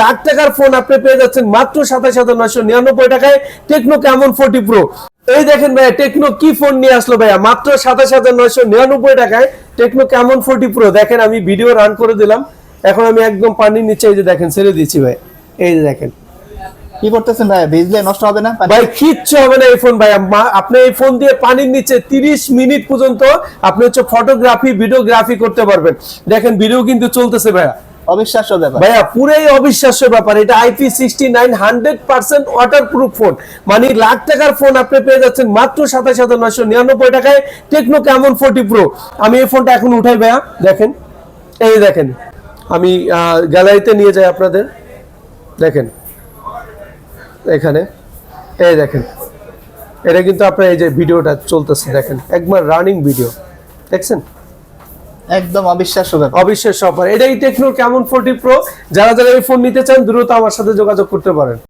লাখ টাকার ফোন আপনি পেয়ে যাচ্ছেন মাত্র ২৭,৯৯৯ টাকায় টেকনো ক্যামন 40 প্রো। এই দেখেন ভাইয়া টেকনো কি ফোন নিয়ে আসলো ভাইয়া, মাত্র ২৭,৯৯৯ টাকায় টেকনো ক্যামন 40 প্রো। দেখেন আমি ভিডিও রান করে দিলাম, এখন আমি একদম পানির নিচে এই যে দেখেন ছেড়ে দিচ্ছি ভাই, এই যে দেখেন কি করতেছেন ভাই, ভিজলে নষ্ট হবে না ভাই? কিচ্ছু হবে না এই ফোন ভাইয়া। আপনি এই ফোন দিয়ে পানির নিচে 30 মিনিট পর্যন্ত আপনি হচ্ছে ফটোগ্রাফি ভিডিওগ্রাফি করতে পারবেন। দেখেন ভিডিও কিন্তু চলতেছে ভাইয়া, অবিশ্বাস্য ব্যাপার ভাইয়া পুরাই অবিশ্বাস্য ব্যাপার। এটা IP69 100% ওয়াটারপ্রুফ ফোন, মানে লাখ টাকার ফোন আপনি পেয়ে যাচ্ছেন মাত্র ২৭,৯৯৯ টাকায় টেকনো ক্যামন 40 প্রো। আমি এই ফোনটা এখন উঠাই ভাইয়া, দেখেন এই দেখেন আমি গ্যালারিতে নিয়ে যাই আপনাদের, দেখেন এখানে এই দেখেন এটা কিন্তু আপনার এই যে ভিডিওটা চলতেছে, দেখেন একবার রানিং ভিডিও দেখছেন, একদম অবিশ্বাস্য ব্যাপার। অবিশ্বাস্য ব্যাপার। এটাই টেকনো ক্যামন 40 প্রো। যারা যারা এই ফোন নিতে চান দ্রুত আমার সাথে যোগাযোগ করতে পারেন।